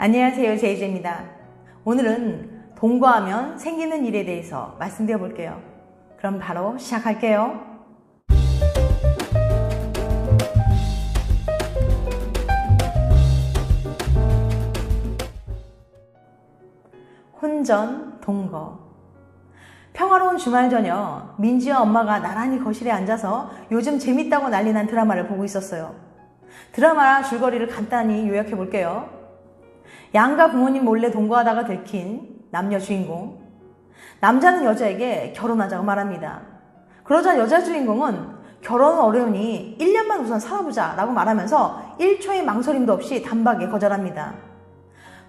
안녕하세요, 제이제입니다. 오늘은 동거하면 생기는 일에 대해서 말씀드려 볼게요. 그럼 바로 시작할게요. 혼전, 동거. 평화로운 주말 저녁, 민지와 엄마가 나란히 거실에 앉아서 요즘 재밌다고 난리난 드라마를 보고 있었어요. 드라마 줄거리를 간단히 요약해 볼게요. 양가 부모님 몰래 동거하다가 들킨 남녀 주인공. 남자는 여자에게 결혼하자고 말합니다. 그러자 여자 주인공은 결혼은 어려우니 1년만 우선 살아보자 라고 말하면서 1초의 망설임도 없이 단박에 거절합니다.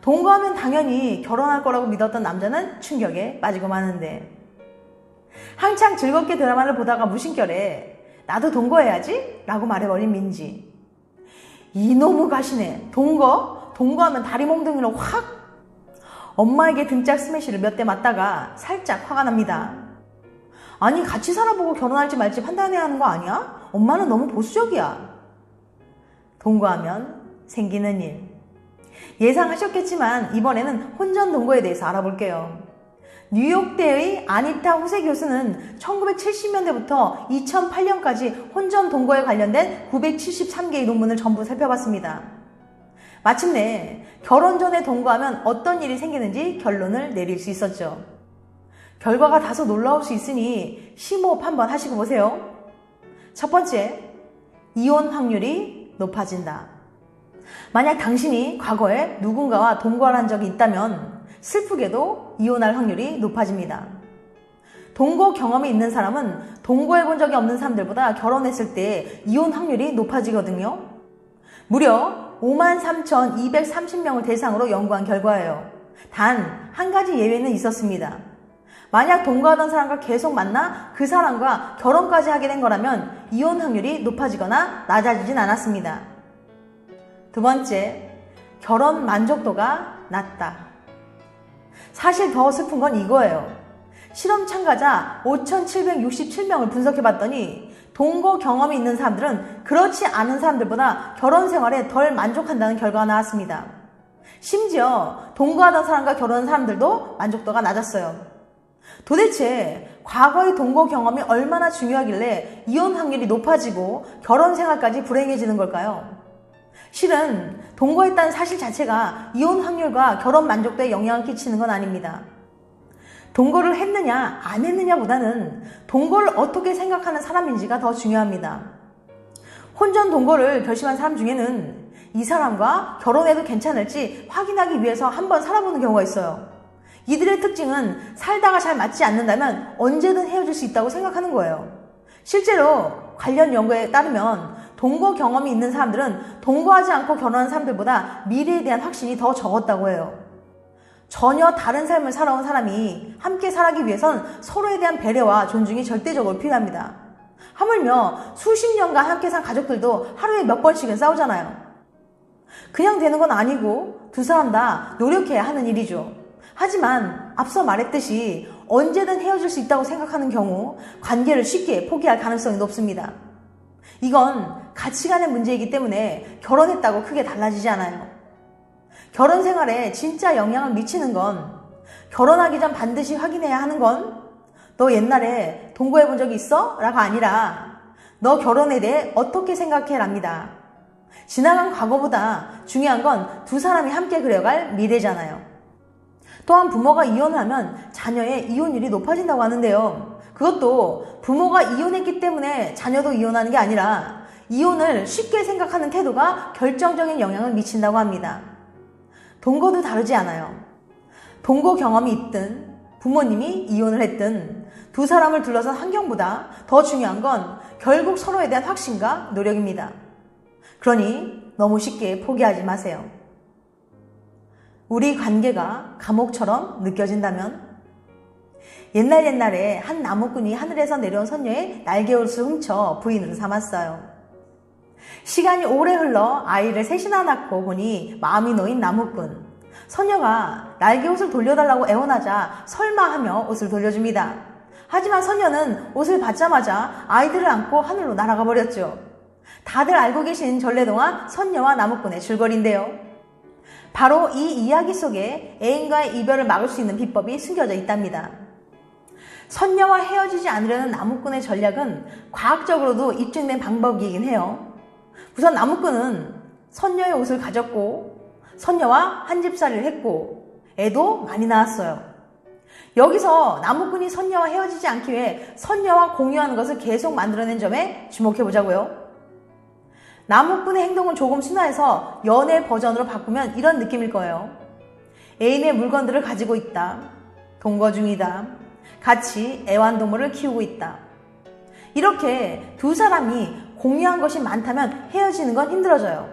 동거하면 당연히 결혼할 거라고 믿었던 남자는 충격에 빠지고 마는데, 한창 즐겁게 드라마를 보다가 무심결에 나도 동거해야지 라고 말해버린 민지. 이놈의 가시네. 동거하면 다리 몽둥이로 확! 엄마에게 등짝 스매시를 몇 대 맞다가 살짝 화가 납니다. 아니, 같이 살아보고 결혼할지 말지 판단해야 하는 거 아니야? 엄마는 너무 보수적이야. 동거하면 생기는 일. 예상하셨겠지만 이번에는 혼전 동거에 대해서 알아볼게요. 뉴욕대의 아니타 호세 교수는 1970년대부터 2008년까지 혼전 동거에 관련된 973개의 논문을 전부 살펴봤습니다. 마침내 결혼 전에 동거하면 어떤 일이 생기는지 결론을 내릴 수 있었죠. 결과가 다소 놀라울 수 있으니 심호흡 한번 하시고 보세요. 첫 번째, 이혼 확률이 높아진다. 만약 당신이 과거에 누군가와 동거를 한 적이 있다면 슬프게도 이혼할 확률이 높아집니다. 동거 경험이 있는 사람은 동거해 본 적이 없는 사람들보다 결혼했을 때 이혼 확률이 높아지거든요. 무려 53,230명을 대상으로 연구한 결과예요. 단 한 가지 예외는 있었습니다. 만약 동거하던 사람과 계속 만나 그 사람과 결혼까지 하게 된 거라면 이혼 확률이 높아지거나 낮아지진 않았습니다. 두 번째, 결혼 만족도가 낮다. 사실 더 슬픈 건 이거예요. 실험 참가자 5,767명을 분석해봤더니 동거 경험이 있는 사람들은 그렇지 않은 사람들보다 결혼 생활에 덜 만족한다는 결과가 나왔습니다. 심지어 동거하던 사람과 결혼한 사람들도 만족도가 낮았어요. 도대체 과거의 동거 경험이 얼마나 중요하길래 이혼 확률이 높아지고 결혼 생활까지 불행해지는 걸까요? 실은 동거했다는 사실 자체가 이혼 확률과 결혼 만족도에 영향을 끼치는 건 아닙니다. 동거를 했느냐 안 했느냐보다는 동거를 어떻게 생각하는 사람인지가 더 중요합니다. 혼전 동거를 결심한 사람 중에는 이 사람과 결혼해도 괜찮을지 확인하기 위해서 한번 살아보는 경우가 있어요. 이들의 특징은 살다가 잘 맞지 않는다면 언제든 헤어질 수 있다고 생각하는 거예요. 실제로 관련 연구에 따르면 동거 경험이 있는 사람들은 동거하지 않고 결혼한 사람들보다 미래에 대한 확신이 더 적었다고 해요. 전혀 다른 삶을 살아온 사람이 함께 살아가기 위해선 서로에 대한 배려와 존중이 절대적으로 필요합니다. 하물며 수십 년간 함께 산 가족들도 하루에 몇 번씩은 싸우잖아요. 그냥 되는 건 아니고 두 사람 다 노력해야 하는 일이죠. 하지만 앞서 말했듯이 언제든 헤어질 수 있다고 생각하는 경우 관계를 쉽게 포기할 가능성이 높습니다. 이건 가치관의 문제이기 때문에 결혼했다고 크게 달라지지 않아요. 결혼 생활에 진짜 영향을 미치는 건 결혼하기 전 반드시 확인해야 하는 건 너 옛날에 동거해 본 적이 있어? 라가 아니라 너 결혼에 대해 어떻게 생각해? 랍니다. 지나간 과거보다 중요한 건 두 사람이 함께 그려갈 미래잖아요. 또한 부모가 이혼하면 자녀의 이혼율이 높아진다고 하는데요. 그것도 부모가 이혼했기 때문에 자녀도 이혼하는 게 아니라 이혼을 쉽게 생각하는 태도가 결정적인 영향을 미친다고 합니다. 동거도 다르지 않아요. 동거 경험이 있든 부모님이 이혼을 했든 두 사람을 둘러싼 환경보다 더 중요한 건 결국 서로에 대한 확신과 노력입니다. 그러니 너무 쉽게 포기하지 마세요. 우리 관계가 감옥처럼 느껴진다면? 옛날에 한 나무꾼이 하늘에서 내려온 선녀의 날개옷을 훔쳐 부인으로 삼았어요. 시간이 오래 흘러 아이를 셋이나 낳고 보니 마음이 놓인 나무꾼. 선녀가 날개옷을 돌려달라고 애원하자 설마하며 옷을 돌려줍니다. 하지만 선녀는 옷을 받자마자 아이들을 안고 하늘로 날아가 버렸죠. 다들 알고 계신 전래동화 선녀와 나무꾼의 줄거리인데요. 바로 이 이야기 속에 애인과의 이별을 막을 수 있는 비법이 숨겨져 있답니다. 선녀와 헤어지지 않으려는 나무꾼의 전략은 과학적으로도 입증된 방법이긴 해요. 우선 나무꾼은 선녀의 옷을 가졌고 선녀와 한 집살이를 했고 애도 많이 낳았어요. 여기서 나무꾼이 선녀와 헤어지지 않기 위해 선녀와 공유하는 것을 계속 만들어낸 점에 주목해 보자고요. 나무꾼의 행동은 조금 순화해서 연애 버전으로 바꾸면 이런 느낌일 거예요. 애인의 물건들을 가지고 있다. 동거 중이다. 같이 애완동물을 키우고 있다. 이렇게 두 사람이 공유한 것이 많다면 헤어지는 건 힘들어져요.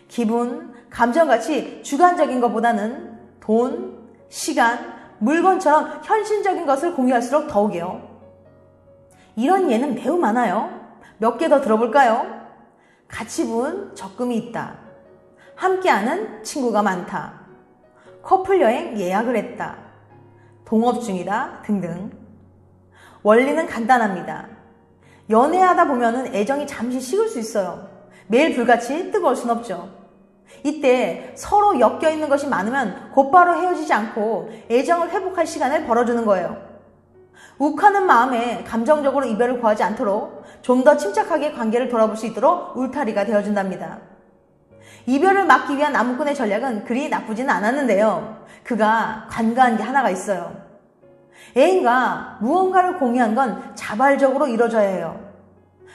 기분, 감정같이 주관적인 것보다는 돈, 시간, 물건처럼 현실적인 것을 공유할수록 더욱이요. 이런 예는 매우 많아요. 몇 개 더 들어볼까요? 같이 본 적금이 있다. 함께하는 친구가 많다. 커플 여행 예약을 했다. 동업 중이다. 등등. 원리는 간단합니다. 연애하다 보면은 애정이 잠시 식을 수 있어요. 매일 불같이 뜨거울 순 없죠. 이때 서로 엮여있는 것이 많으면 곧바로 헤어지지 않고 애정을 회복할 시간을 벌어주는 거예요. 욱하는 마음에 감정적으로 이별을 구하지 않도록 좀 더 침착하게 관계를 돌아볼 수 있도록 울타리가 되어준답니다. 이별을 막기 위한 나무꾼의 전략은 그리 나쁘지는 않았는데요. 그가 간과한 게 하나가 있어요. 애인과 무언가를 공유한 건 자발적으로 이루어져야 해요.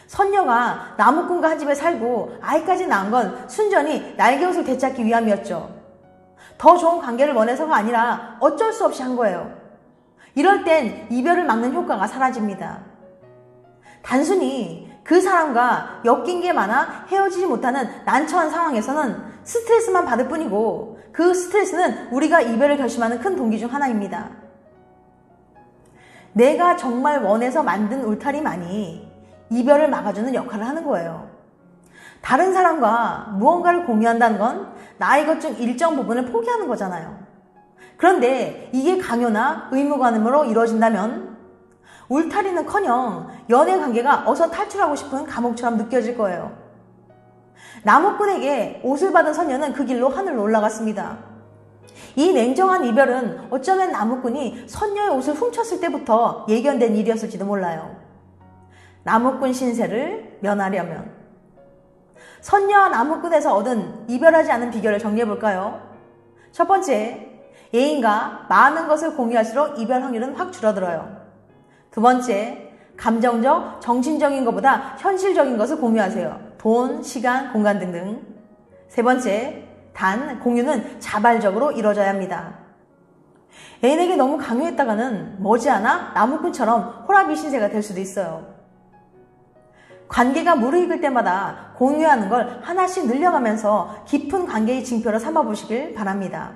선녀가 나무꾼과 한 집에 살고 아이까지 낳은 건 순전히 날개옷을 되찾기 위함이었죠. 더 좋은 관계를 원해서가 아니라 어쩔 수 없이 한 거예요. 이럴 땐 이별을 막는 효과가 사라집니다. 단순히 그 사람과 엮인 게 많아 헤어지지 못하는 난처한 상황에서는 스트레스만 받을 뿐이고 그 스트레스는 우리가 이별을 결심하는 큰 동기 중 하나입니다. 내가 정말 원해서 만든 울타리만이 이별을 막아주는 역할을 하는 거예요. 다른 사람과 무언가를 공유한다는 건 나의 것 중 일정 부분을 포기하는 거잖아요. 그런데 이게 강요나 의무감으로 이루어진다면 울타리는커녕 연애 관계가 어서 탈출하고 싶은 감옥처럼 느껴질 거예요. 나무꾼에게 옷을 받은 선녀는 그 길로 하늘로 올라갔습니다. 이 냉정한 이별은 어쩌면 나무꾼이 선녀의 옷을 훔쳤을 때부터 예견된 일이었을지도 몰라요. 나무꾼 신세를 면하려면 선녀와 나무꾼에서 얻은 이별하지 않은 비결을 정리해볼까요? 첫 번째, 애인과 많은 것을 공유할수록 이별 확률은 확 줄어들어요. 두 번째, 감정적, 정신적인 것보다 현실적인 것을 공유하세요. 돈, 시간, 공간 등등. 세 번째, 단 공유는 자발적으로 이루어져야 합니다. 애인에게 너무 강요했다가는 머지않아 나무꾼처럼 호라비 신세가 될 수도 있어요. 관계가 무르익을 때마다 공유하는 걸 하나씩 늘려가면서 깊은 관계의 징표로 삼아보시길 바랍니다.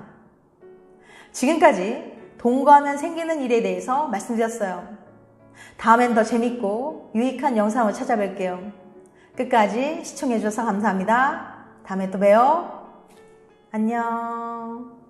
지금까지 동거하면 생기는 일에 대해서 말씀드렸어요. 다음엔 더 재밌고 유익한 영상을 찾아뵐게요. 끝까지 시청해주셔서 감사합니다. 다음에 또 봬요. 안녕.